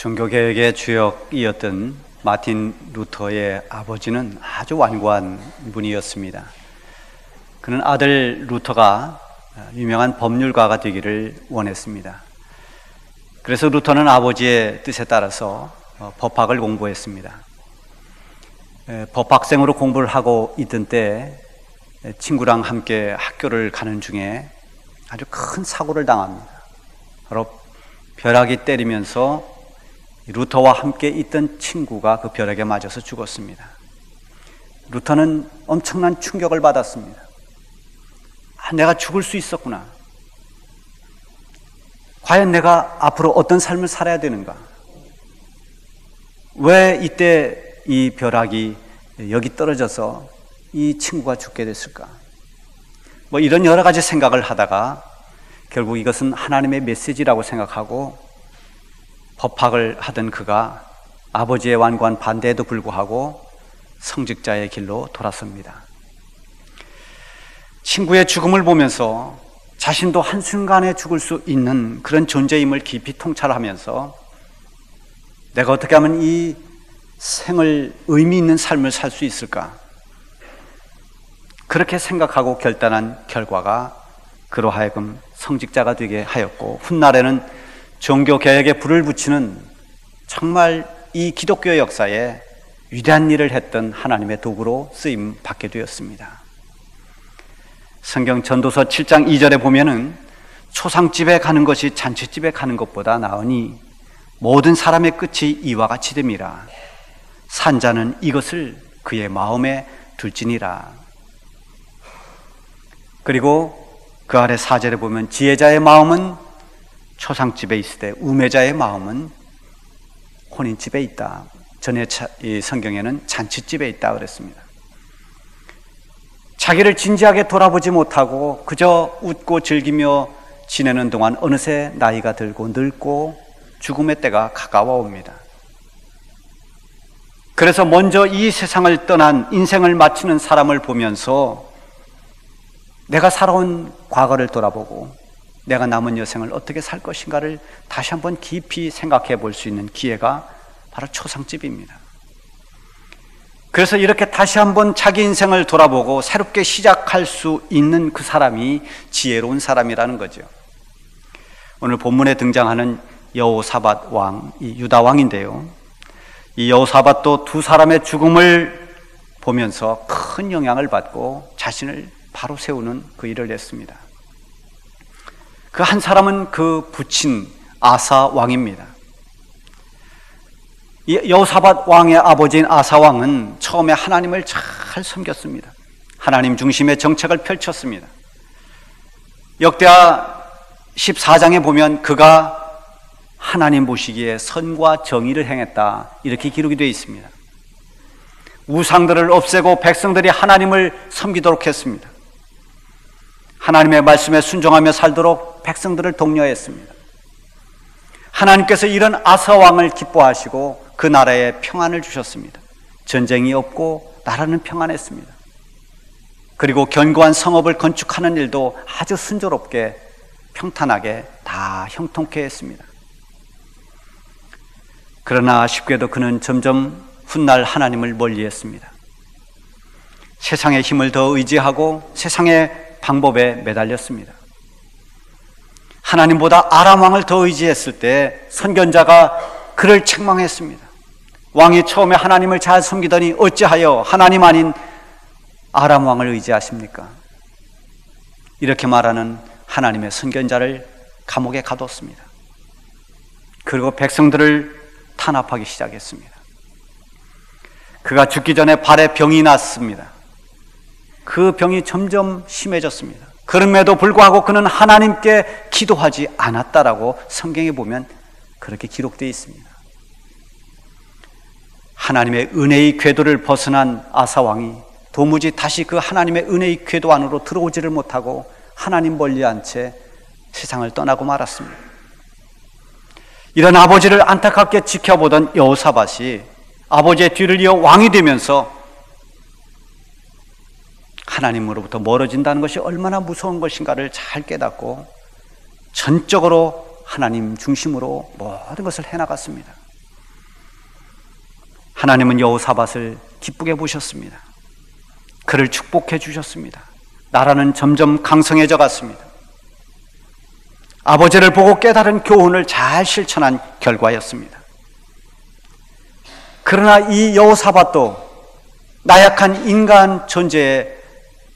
종교개혁의 주역이었던 마틴 루터의 아버지는 아주 완고한 분이었습니다. 그는 아들 루터가 유명한 법률가가 되기를 원했습니다. 그래서 루터는 아버지의 뜻에 따라서 법학을 공부했습니다. 법학생으로 공부를 하고 있던 때 친구랑 함께 학교를 가는 중에 아주 큰 사고를 당합니다. 바로 벼락이 때리면서 루터와 함께 있던 친구가 그 벼락에 맞아서 죽었습니다. 루터는 엄청난 충격을 받았습니다. 내가 죽을 수 있었구나. 과연 내가 앞으로 어떤 삶을 살아야 되는가? 왜 이때 이 벼락이 여기 떨어져서 이 친구가 죽게 됐을까? 이런 여러 가지 생각을 하다가 결국 이것은 하나님의 메시지라고 생각하고 법학을 하던 그가 아버지의 완고한 반대에도 불구하고 성직자의 길로 돌아섭니다. 친구의 죽음을 보면서 자신도 한순간에 죽을 수 있는 그런 존재임을 깊이 통찰하면서 내가 어떻게 하면 이 생을 의미 있는 삶을 살 수 있을까? 그렇게 생각하고 결단한 결과가 그로 하여금 성직자가 되게 하였고, 훗날에는 종교개혁에 불을 붙이는 정말 이 기독교의 역사에 위대한 일을 했던 하나님의 도구로 쓰임 받게 되었습니다. 성경 전도서 7장 2절에 보면은 초상집에 가는 것이 잔치집에 가는 것보다 나으니 모든 사람의 끝이 이와 같이 됨이라. 산자는 이것을 그의 마음에 둘지니라. 그리고 그 아래 4절에 보면 지혜자의 마음은 초상집에 있을 때 우매자의 마음은 혼인집에 있다. 전에 이 성경에는 잔치집에 있다 그랬습니다. 자기를 진지하게 돌아보지 못하고 그저 웃고 즐기며 지내는 동안 어느새 나이가 들고 늙고 죽음의 때가 가까워 옵니다. 그래서 먼저 이 세상을 떠난 인생을 마치는 사람을 보면서 내가 살아온 과거를 돌아보고 내가 남은 여생을 어떻게 살 것인가를 다시 한번 깊이 생각해 볼 수 있는 기회가 바로 초상집입니다. 그래서 이렇게 다시 한번 자기 인생을 돌아보고 새롭게 시작할 수 있는 그 사람이 지혜로운 사람이라는 거죠. 오늘 본문에 등장하는 여호사밧 왕, 이 유다 왕인데요. 이 여호사밧도 두 사람의 죽음을 보면서 큰 영향을 받고 자신을 바로 세우는 그 일을 했습니다. 그 한 사람은 그 부친 아사 왕입니다. 여호사밧 왕의 아버지인 아사 왕은 처음에 하나님을 잘 섬겼습니다. 하나님 중심의 정책을 펼쳤습니다. 역대하 14장에 보면 그가 하나님 보시기에 선과 정의를 행했다, 이렇게 기록이 되어 있습니다. 우상들을 없애고 백성들이 하나님을 섬기도록 했습니다. 하나님의 말씀에 순종하며 살도록 백성들을 독려했습니다. 하나님께서 이런 아사 왕을 기뻐하시고 그 나라에 평안을 주셨습니다. 전쟁이 없고 나라는 평안했습니다. 그리고 견고한 성읍을 건축하는 일도 아주 순조롭게 평탄하게 다 형통케 했습니다. 그러나 아쉽게도 그는 점점 훗날 하나님을 멀리했습니다. 세상의 힘을 더 의지하고 세상의 방법에 매달렸습니다. 하나님보다 아람 왕을 더 의지했을 때 선견자가 그를 책망했습니다. 왕이 처음에 하나님을 잘 섬기더니 어찌하여 하나님 아닌 아람 왕을 의지하십니까? 이렇게 말하는 하나님의 선견자를 감옥에 가뒀습니다. 그리고 백성들을 탄압하기 시작했습니다. 그가 죽기 전에 발에 병이 났습니다. 그 병이 점점 심해졌습니다. 그럼에도 불구하고 그는 하나님께 기도하지 않았다라고 성경에 보면 그렇게 기록되어 있습니다. 하나님의 은혜의 궤도를 벗어난 아사 왕이 도무지 다시 그 하나님의 은혜의 궤도 안으로 들어오지를 못하고 하나님 멀리한 채 세상을 떠나고 말았습니다. 이런 아버지를 안타깝게 지켜보던 여호사밧이 아버지의 뒤를 이어 왕이 되면서 하나님으로부터 멀어진다는 것이 얼마나 무서운 것인가를 잘 깨닫고 전적으로 하나님 중심으로 모든 것을 해나갔습니다. 하나님은 여호사밧을 기쁘게 보셨습니다. 그를 축복해 주셨습니다. 나라는 점점 강성해져 갔습니다. 아버지를 보고 깨달은 교훈을 잘 실천한 결과였습니다. 그러나 이 여호사밧도 나약한 인간 존재의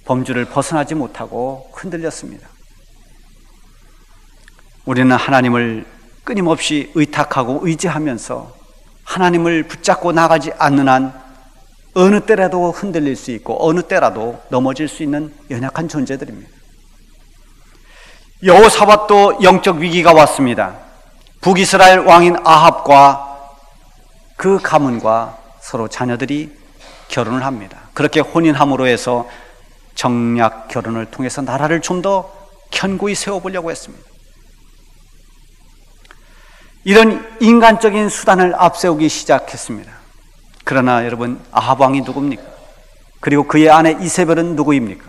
범주를 벗어나지 못하고 흔들렸습니다. 우리는 하나님을 끊임없이 의탁하고 의지하면서 하나님을 붙잡고 나가지 않는 한 어느 때라도 흔들릴 수 있고 어느 때라도 넘어질 수 있는 연약한 존재들입니다. 여호사밧도 영적 위기가 왔습니다. 북이스라엘 왕인 아합과 그 가문과 서로 자녀들이 결혼을 합니다. 그렇게 혼인함으로 해서 정략 결혼을 통해서 나라를 좀 더 견고히 세워보려고 했습니다. 이런 인간적인 수단을 앞세우기 시작했습니다. 그러나 여러분, 아합 왕이 누굽니까? 그리고 그의 아내 이세벨은 누구입니까?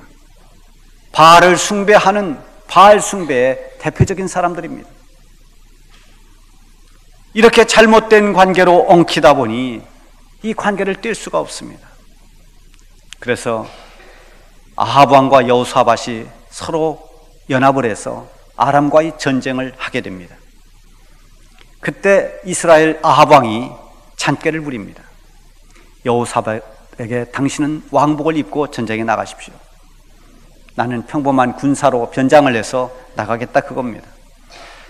바알을 숭배하는 바알 숭배의 대표적인 사람들입니다. 이렇게 잘못된 관계로 엉키다 보니 이 관계를 뗄 수가 없습니다. 그래서 아합 왕과 여호사밧이 서로 연합을 해서 아람과의 전쟁을 하게 됩니다. 그때 이스라엘 아합 왕이 잔꾀를 부립니다. 여호사밧에게 당신은 왕복을 입고 전쟁에 나가십시오. 나는 평범한 군사로 변장을 해서 나가겠다, 그겁니다.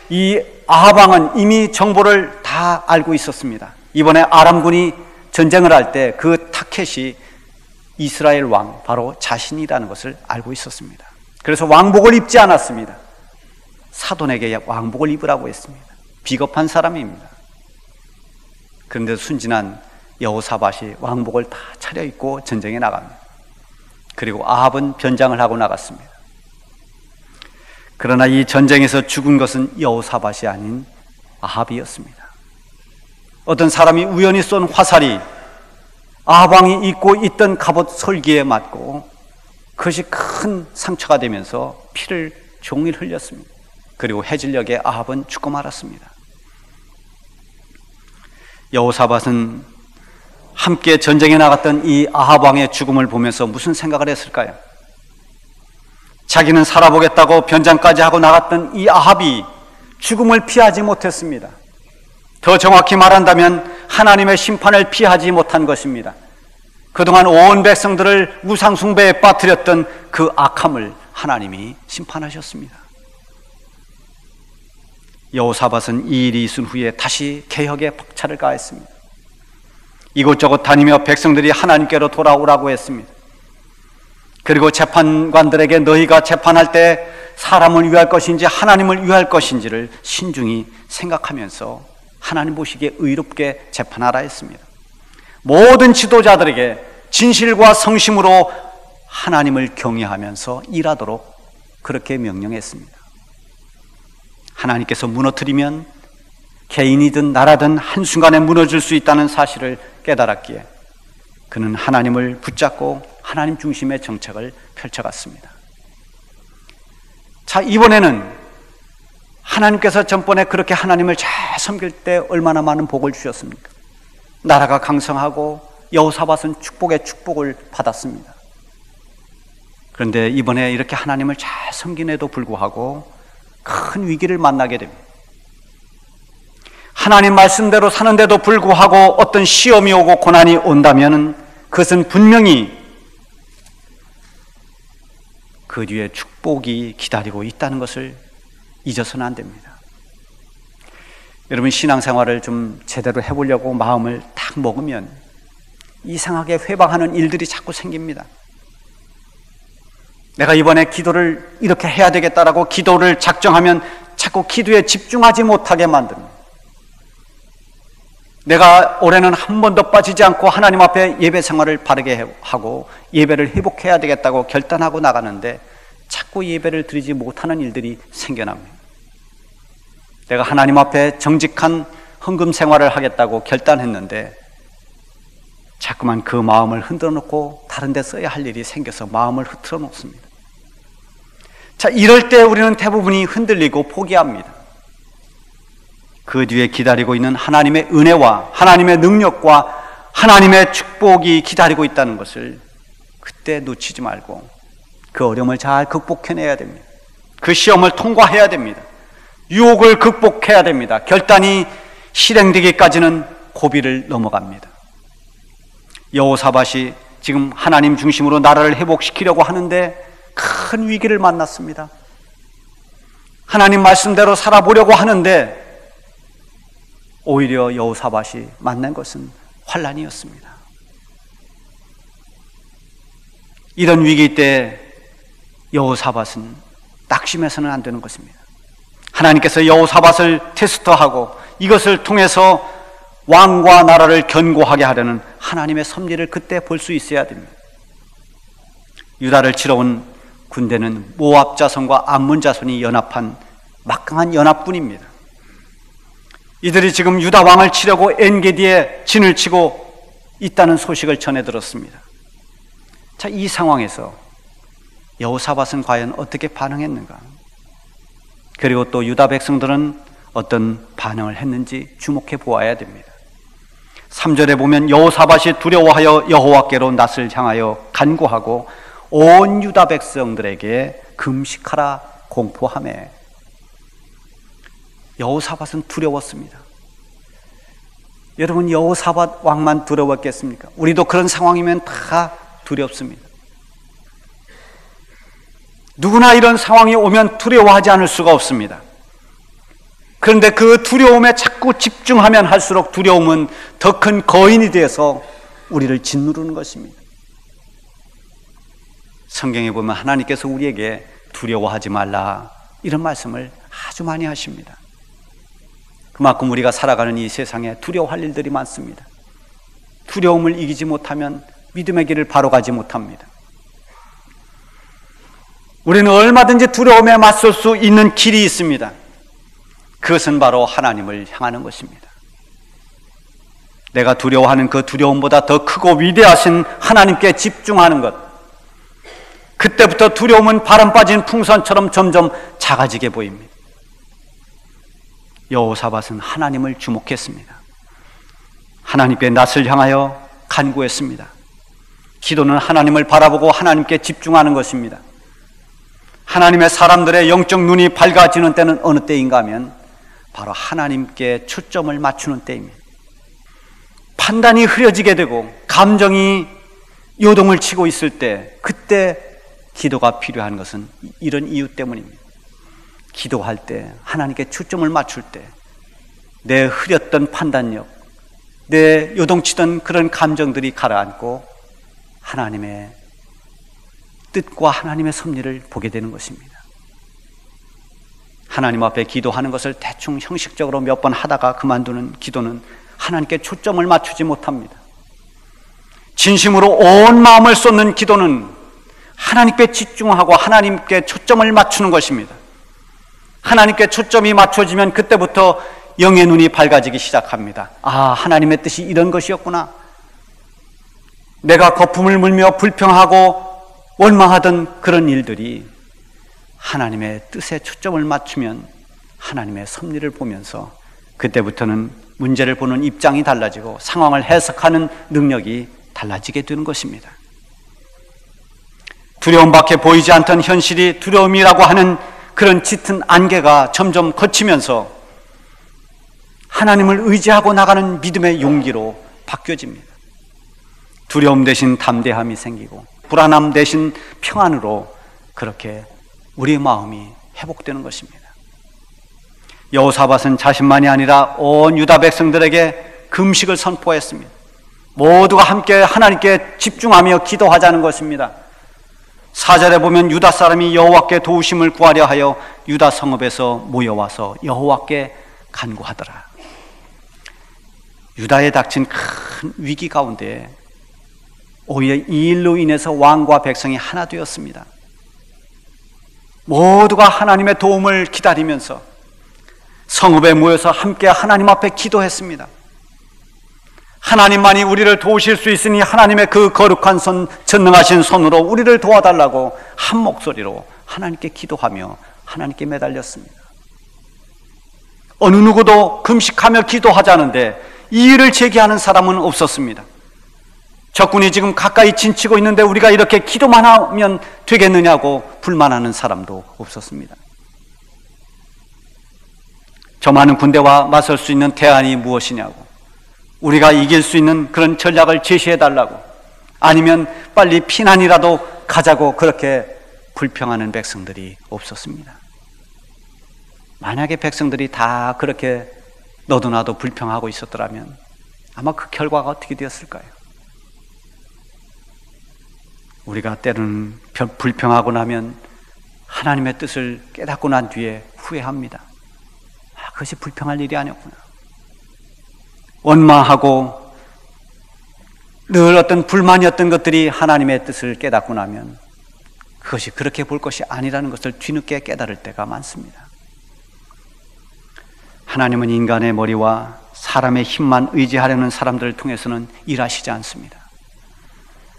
이 아합 왕은 이미 정보를 다 알고 있었습니다. 이번에 아람군이 전쟁을 할 때 그 타켓이 이스라엘 왕, 바로 자신이라는 것을 알고 있었습니다. 그래서 왕복을 입지 않았습니다. 사돈에게 왕복을 입으라고 했습니다. 비겁한 사람입니다. 그런데 순진한 여호사밧이 왕복을 다 차려입고 전쟁에 나갑니다. 그리고 아합은 변장을 하고 나갔습니다. 그러나 이 전쟁에서 죽은 것은 여호사밧이 아닌 아합이었습니다. 어떤 사람이 우연히 쏜 화살이 아합 왕이 입고 있던 갑옷 솔기에 맞고 그것이 큰 상처가 되면서 피를 종일 흘렸습니다. 그리고 해질녘에 아합은 죽고 말았습니다. 여호사밧은 함께 전쟁에 나갔던 이 아합 왕의 죽음을 보면서 무슨 생각을 했을까요? 자기는 살아보겠다고 변장까지 하고 나갔던 이 아합이 죽음을 피하지 못했습니다. 더 정확히 말한다면 하나님의 심판을 피하지 못한 것입니다. 그동안 온 백성들을 우상숭배에 빠뜨렸던 그 악함을 하나님이 심판하셨습니다. 여호사밧은 이 일이 있은 후에 다시 개혁에 박차를 가했습니다. 이곳저곳 다니며 백성들이 하나님께로 돌아오라고 했습니다. 그리고 재판관들에게 너희가 재판할 때 사람을 위할 것인지 하나님을 위할 것인지를 신중히 생각하면서 하나님 보시기에 의롭게 재판하라 했습니다. 모든 지도자들에게 진실과 성심으로 하나님을 경외하면서 일하도록 그렇게 명령했습니다. 하나님께서 무너뜨리면 개인이든 나라든 한순간에 무너질 수 있다는 사실을 깨달았기에 그는 하나님을 붙잡고 하나님 중심의 정책을 펼쳐갔습니다. 자, 이번에는 하나님께서 전번에 그렇게 하나님을 잘 섬길 때 얼마나 많은 복을 주셨습니까? 나라가 강성하고 여호사밧은 축복의 축복을 받았습니다. 그런데 이번에 이렇게 하나님을 잘 섬김에도 불구하고 큰 위기를 만나게 됩니다. 하나님 말씀대로 사는데도 불구하고 어떤 시험이 오고 고난이 온다면 그것은 분명히 그 뒤에 축복이 기다리고 있다는 것을 잊어서는 안 됩니다. 여러분, 신앙생활을 좀 제대로 해보려고 마음을 딱 먹으면 이상하게 회방하는 일들이 자꾸 생깁니다. 내가 이번에 기도를 이렇게 해야 되겠다라고 기도를 작정하면 자꾸 기도에 집중하지 못하게 만듭니다. 내가 올해는 한 번도 빠지지 않고 하나님 앞에 예배 생활을 바르게 하고 예배를 회복해야 되겠다고 결단하고 나가는데 자꾸 예배를 드리지 못하는 일들이 생겨납니다. 내가 하나님 앞에 정직한 헌금 생활을 하겠다고 결단했는데 자꾸만 그 마음을 흔들어 놓고 다른 데 써야 할 일이 생겨서 마음을 흐트러 놓습니다. 자, 이럴 때 우리는 대부분이 흔들리고 포기합니다. 그 뒤에 기다리고 있는 하나님의 은혜와 하나님의 능력과 하나님의 축복이 기다리고 있다는 것을 그때 놓치지 말고 그 어려움을 잘 극복해내야 됩니다. 그 시험을 통과해야 됩니다. 유혹을 극복해야 됩니다. 결단이 실행되기까지는 고비를 넘어갑니다. 여호사밧이 지금 하나님 중심으로 나라를 회복시키려고 하는데 큰 위기를 만났습니다. 하나님 말씀대로 살아보려고 하는데 오히려 여호사밧이 만난 것은 환난이었습니다. 이런 위기 때 여호사밧은 낙심해서는 안 되는 것입니다. 하나님께서 여호사밧을 테스트하고 이것을 통해서 왕과 나라를 견고하게 하려는 하나님의 섭리를 그때 볼 수 있어야 됩니다. 유다를 치러 온 군대는 모압 자손과 암몬 자손이 연합한 막강한 연합군입니다. 이들이 지금 유다 왕을 치려고 엔게디에 진을 치고 있다는 소식을 전해 들었습니다. 자, 이 상황에서 여호사밧은 과연 어떻게 반응했는가? 그리고 또 유다 백성들은 어떤 반응을 했는지 주목해 보아야 됩니다. 3절에 보면 여호사밧이 두려워하여 여호와께로 낯을 향하여 간구하고 온 유다 백성들에게 금식하라 공포하매. 여호사밧은 두려웠습니다. 여러분, 여호사밧 왕만 두려웠겠습니까? 우리도 그런 상황이면 다 두렵습니다. 누구나 이런 상황이 오면 두려워하지 않을 수가 없습니다. 그런데 그 두려움에 자꾸 집중하면 할수록 두려움은 더 큰 거인이 되어서 우리를 짓누르는 것입니다. 성경에 보면 하나님께서 우리에게 두려워하지 말라 이런 말씀을 아주 많이 하십니다. 그만큼 우리가 살아가는 이 세상에 두려워할 일들이 많습니다. 두려움을 이기지 못하면 믿음의 길을 바로 가지 못합니다. 우리는 얼마든지 두려움에 맞설 수 있는 길이 있습니다. 그것은 바로 하나님을 향하는 것입니다. 내가 두려워하는 그 두려움보다 더 크고 위대하신 하나님께 집중하는 것, 그때부터 두려움은 바람 빠진 풍선처럼 점점 작아지게 보입니다. 여호사밧은 하나님을 주목했습니다. 하나님께 낯을 향하여 간구했습니다. 기도는 하나님을 바라보고 하나님께 집중하는 것입니다. 하나님의 사람들의 영적 눈이 밝아지는 때는 어느 때인가 하면 바로 하나님께 초점을 맞추는 때입니다. 판단이 흐려지게 되고 감정이 요동을 치고 있을 때, 그때 기도가 필요한 것은 이런 이유 때문입니다. 기도할 때, 하나님께 초점을 맞출 때 내 흐렸던 판단력, 내 요동치던 그런 감정들이 가라앉고 하나님의 뜻과 하나님의 섭리를 보게 되는 것입니다. 하나님 앞에 기도하는 것을 대충 형식적으로 몇 번 하다가 그만두는 기도는 하나님께 초점을 맞추지 못합니다. 진심으로 온 마음을 쏟는 기도는 하나님께 집중하고 하나님께 초점을 맞추는 것입니다. 하나님께 초점이 맞춰지면 그때부터 영의 눈이 밝아지기 시작합니다. 아, 하나님의 뜻이 이런 것이었구나. 내가 거품을 물며 불평하고 원망하던 그런 일들이 하나님의 뜻에 초점을 맞추면 하나님의 섭리를 보면서 그때부터는 문제를 보는 입장이 달라지고 상황을 해석하는 능력이 달라지게 되는 것입니다. 두려움밖에 보이지 않던 현실이 두려움이라고 하는 그런 짙은 안개가 점점 걷히면서 하나님을 의지하고 나가는 믿음의 용기로 바뀌어집니다. 두려움 대신 담대함이 생기고 불안함 대신 평안으로 그렇게 우리의 마음이 회복되는 것입니다. 여호사밧은 자신만이 아니라 온 유다 백성들에게 금식을 선포했습니다. 모두가 함께 하나님께 집중하며 기도하자는 것입니다. 4절에 보면 유다 사람이 여호와께 도우심을 구하려 하여 유다 성읍에서 모여와서 여호와께 간구하더라. 유다에 닥친 큰 위기 가운데 오히려 이 일로 인해서 왕과 백성이 하나 되었습니다. 모두가 하나님의 도움을 기다리면서 성읍에 모여서 함께 하나님 앞에 기도했습니다. 하나님만이 우리를 도우실 수 있으니 하나님의 그 거룩한 손, 전능하신 손으로 우리를 도와달라고 한 목소리로 하나님께 기도하며 하나님께 매달렸습니다. 어느 누구도 금식하며 기도하자는데 이 일을 제기하는 사람은 없었습니다. 적군이 지금 가까이 진치고 있는데 우리가 이렇게 기도만 하면 되겠느냐고 불만하는 사람도 없었습니다. 저 많은 군대와 맞설 수 있는 대안이 무엇이냐고, 우리가 이길 수 있는 그런 전략을 제시해달라고, 아니면 빨리 피난이라도 가자고 그렇게 불평하는 백성들이 없었습니다. 만약에 백성들이 다 그렇게 너도 나도 불평하고 있었더라면 아마 그 결과가 어떻게 되었을까요? 우리가 때로는 불평하고 나면 하나님의 뜻을 깨닫고 난 뒤에 후회합니다. 그것이 불평할 일이 아니었구나. 원망하고 늘 어떤 불만이었던 것들이 하나님의 뜻을 깨닫고 나면 그것이 그렇게 볼 것이 아니라는 것을 뒤늦게 깨달을 때가 많습니다. 하나님은 인간의 머리와 사람의 힘만 의지하려는 사람들을 통해서는 일하시지 않습니다.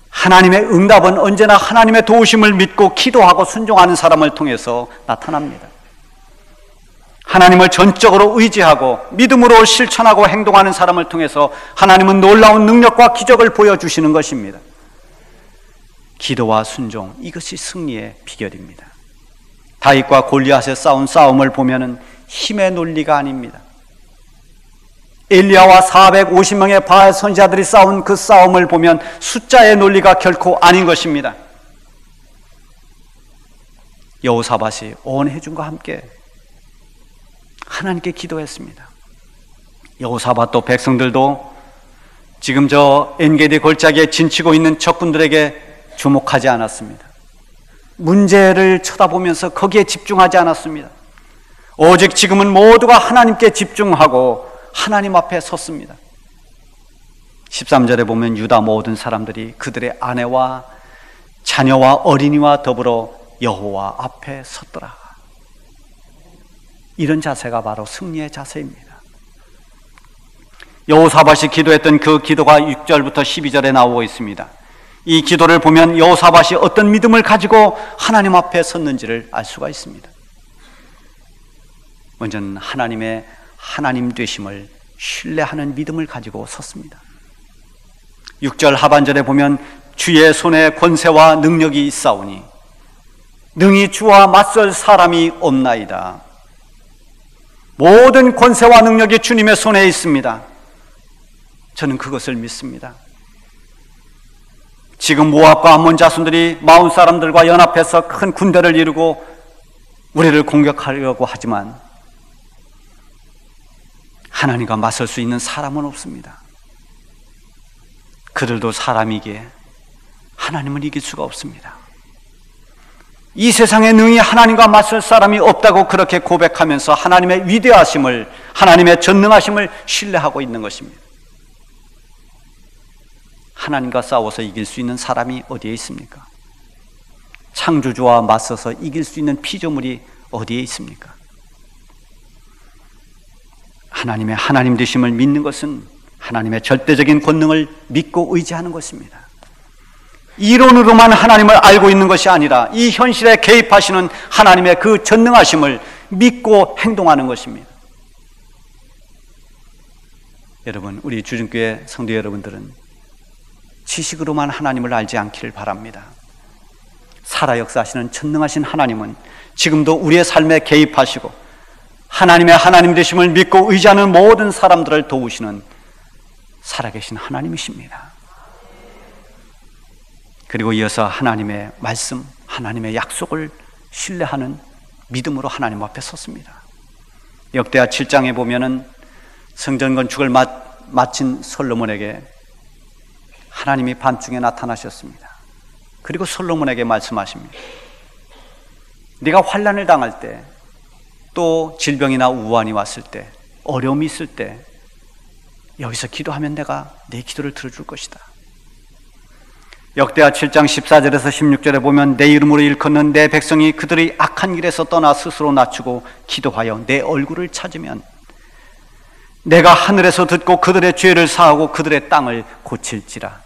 하나님의 응답은 언제나 하나님의 도우심을 믿고 기도하고 순종하는 사람을 통해서 나타납니다. 하나님을 전적으로 의지하고 믿음으로 실천하고 행동하는 사람을 통해서 하나님은 놀라운 능력과 기적을 보여주시는 것입니다. 기도와 순종, 이것이 승리의 비결입니다. 다윗과 골리앗의 싸운 싸움을 보면은 힘의 논리가 아닙니다. 엘리야와 450명의 바알 선지자들이 싸운 그 싸움을 보면 숫자의 논리가 결코 아닌 것입니다. 여호사밧이 온 회중과 함께 하나님께 기도했습니다. 여호사밧도 백성들도 지금 저 엔게디 골짜기에 진치고 있는 적군들에게 주목하지 않았습니다. 문제를 쳐다보면서 거기에 집중하지 않았습니다. 오직 지금은 모두가 하나님께 집중하고 하나님 앞에 섰습니다. 13절에 보면 유다 모든 사람들이 그들의 아내와 자녀와 어린이와 더불어 여호와 앞에 섰더라. 이런 자세가 바로 승리의 자세입니다. 여호사밧이 기도했던 그 기도가 6절부터 12절에 나오고 있습니다. 이 기도를 보면 여호사밧이 어떤 믿음을 가지고 하나님 앞에 섰는지를 알 수가 있습니다. 먼저는 하나님의 하나님 되심을 신뢰하는 믿음을 가지고 섰습니다. 6절 하반절에 보면 주의 손에 권세와 능력이 있사오니 능히 주와 맞설 사람이 없나이다. 모든 권세와 능력이 주님의 손에 있습니다. 저는 그것을 믿습니다. 지금 모압과 암몬 자손들이 마온 사람들과 연합해서 큰 군대를 이루고 우리를 공격하려고 하지만 하나님과 맞설 수 있는 사람은 없습니다. 그들도 사람이기에 하나님을 이길 수가 없습니다. 이 세상에 능히 하나님과 맞설 사람이 없다고 그렇게 고백하면서 하나님의 위대하심을, 하나님의 전능하심을 신뢰하고 있는 것입니다. 하나님과 싸워서 이길 수 있는 사람이 어디에 있습니까? 창조주와 맞서서 이길 수 있는 피조물이 어디에 있습니까? 하나님의 하나님 되심을 믿는 것은 하나님의 절대적인 권능을 믿고 의지하는 것입니다. 이론으로만 하나님을 알고 있는 것이 아니라 이 현실에 개입하시는 하나님의 그 전능하심을 믿고 행동하는 것입니다. 여러분, 우리 주중교회 성도 여러분들은 지식으로만 하나님을 알지 않기를 바랍니다. 살아 역사하시는 전능하신 하나님은 지금도 우리의 삶에 개입하시고 하나님의 하나님 되심을 믿고 의지하는 모든 사람들을 도우시는 살아계신 하나님이십니다. 그리고 이어서 하나님의 말씀, 하나님의 약속을 신뢰하는 믿음으로 하나님 앞에 섰습니다. 역대하 7장에 보면은 성전 건축을 마친 솔로몬에게 하나님이 밤중에 나타나셨습니다. 그리고 솔로몬에게 말씀하십니다. 네가 환난을 당할 때, 또 질병이나 우환이 왔을 때, 어려움이 있을 때 여기서 기도하면 내가 내 기도를 들어줄 것이다. 역대하 7장 14절에서 16절에 보면 내 이름으로 일컫는 내 백성이 그들의 악한 길에서 떠나 스스로 낮추고 기도하여 내 얼굴을 찾으면 내가 하늘에서 듣고 그들의 죄를 사하고 그들의 땅을 고칠지라.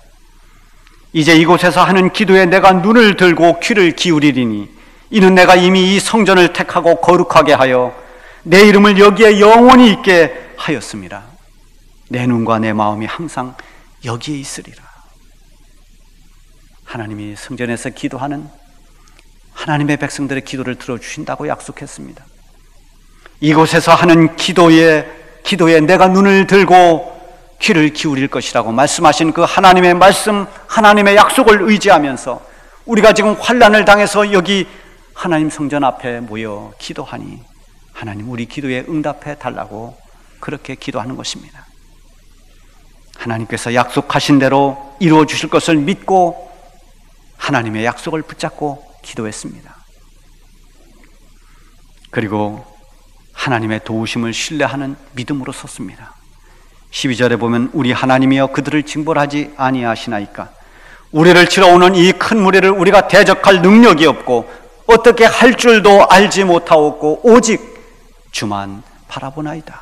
이제 이곳에서 하는 기도에 내가 눈을 들고 귀를 기울이리니 이는 내가 이미 이 성전을 택하고 거룩하게 하여 내 이름을 여기에 영원히 있게 하였습니다. 내 눈과 내 마음이 항상 여기에 있으리라. 하나님이 성전에서 기도하는 하나님의 백성들의 기도를 들어주신다고 약속했습니다. 이곳에서 하는 기도에 내가 눈을 들고 귀를 기울일 것이라고 말씀하신 그 하나님의 말씀, 하나님의 약속을 의지하면서 우리가 지금 환난을 당해서 여기 하나님 성전 앞에 모여 기도하니 하나님 우리 기도에 응답해 달라고 그렇게 기도하는 것입니다. 하나님께서 약속하신 대로 이루어 주실 것을 믿고 하나님의 약속을 붙잡고 기도했습니다. 그리고 하나님의 도우심을 신뢰하는 믿음으로 섰습니다. 12절에 보면 우리 하나님이여 그들을 징벌하지 아니하시나이까. 우리를 치러오는 이 큰 무리를 우리가 대적할 능력이 없고 어떻게 할 줄도 알지 못하옵고 오직 주만 바라보나이다.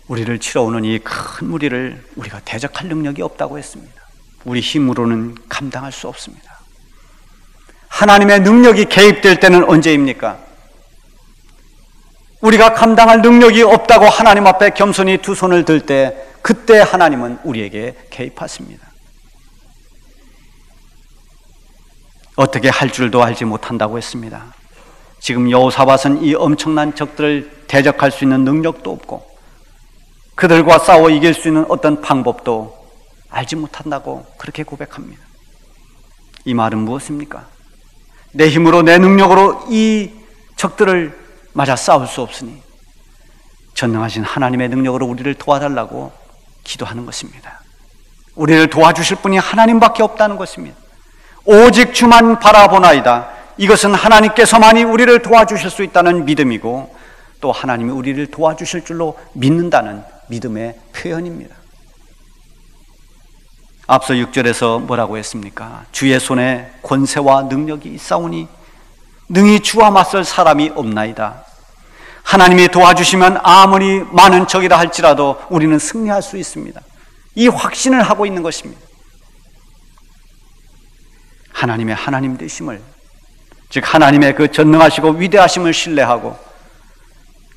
우리를 치러오는 이 큰 무리를 우리가 대적할 능력이 없다고 했습니다. 우리 힘으로는 감당할 수 없습니다. 하나님의 능력이 개입될 때는 언제입니까? 우리가 감당할 능력이 없다고 하나님 앞에 겸손히 두 손을 들 때 그때 하나님은 우리에게 개입하십니다. 어떻게 할 줄도 알지 못한다고 했습니다. 지금 여호사밧은 이 엄청난 적들을 대적할 수 있는 능력도 없고 그들과 싸워 이길 수 있는 어떤 방법도 알지 못한다고 그렇게 고백합니다. 이 말은 무엇입니까? 내 힘으로 내 능력으로 이 적들을 맞아 싸울 수 없으니 전능하신 하나님의 능력으로 우리를 도와달라고 기도하는 것입니다. 우리를 도와주실 분이 하나님밖에 없다는 것입니다. 오직 주만 바라보나이다. 이것은 하나님께서만이 우리를 도와주실 수 있다는 믿음이고 또 하나님이 우리를 도와주실 줄로 믿는다는 믿음의 표현입니다. 앞서 6절에서 뭐라고 했습니까? 주의 손에 권세와 능력이 있사오니 능히 주와 맞설 사람이 없나이다. 하나님이 도와주시면 아무리 많은 적이라 할지라도 우리는 승리할 수 있습니다. 이 확신을 하고 있는 것입니다. 하나님의 하나님 되심을, 즉 하나님의 그 전능하시고 위대하심을 신뢰하고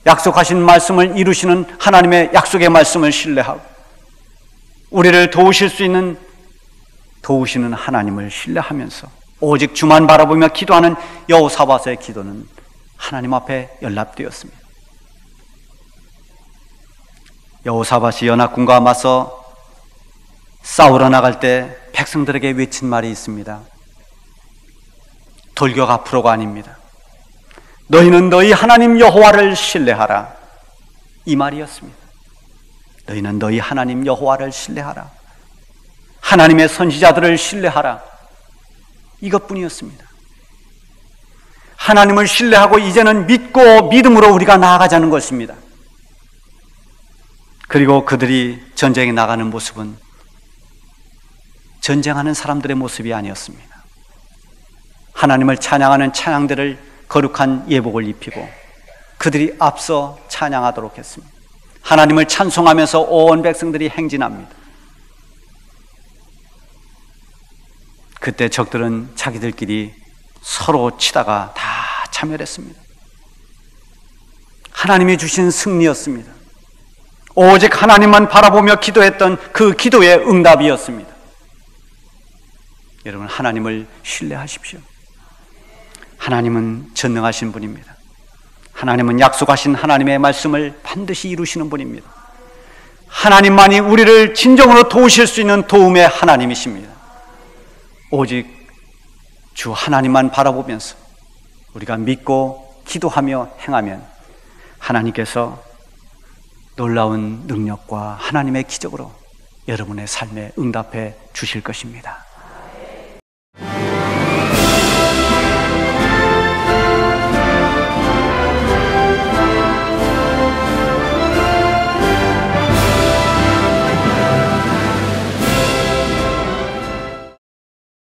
약속하신 말씀을 이루시는 하나님의 약속의 말씀을 신뢰하고 우리를 도우실 수 있는 도우시는 하나님을 신뢰하면서 오직 주만 바라보며 기도하는 여호사밧의 기도는 하나님 앞에 연락되었습니다. 여호사밧이 연합군과 맞서 싸우러 나갈 때 백성들에게 외친 말이 있습니다. 돌격 앞으로가 아닙니다. 너희는 너희 하나님 여호와를 신뢰하라. 이 말이었습니다. 너희는 너희 하나님 여호와를 신뢰하라. 하나님의 선지자들을 신뢰하라. 이것뿐이었습니다. 하나님을 신뢰하고 이제는 믿고 믿음으로 우리가 나아가자는 것입니다. 그리고 그들이 전쟁에 나가는 모습은 전쟁하는 사람들의 모습이 아니었습니다. 하나님을 찬양하는 찬양들을 거룩한 예복을 입히고 그들이 앞서 찬양하도록 했습니다. 하나님을 찬송하면서 온 백성들이 행진합니다. 그때 적들은 자기들끼리 서로 치다가 다 참멸했습니다. 하나님이 주신 승리였습니다. 오직 하나님만 바라보며 기도했던 그 기도의 응답이었습니다. 여러분, 하나님을 신뢰하십시오. 하나님은 전능하신 분입니다. 하나님은 약속하신 하나님의 말씀을 반드시 이루시는 분입니다. 하나님만이 우리를 진정으로 도우실 수 있는 도움의 하나님이십니다. 오직 주 하나님만 바라보면서 우리가 믿고 기도하며 행하면 하나님께서 놀라운 능력과 하나님의 기적으로 여러분의 삶에 응답해 주실 것입니다.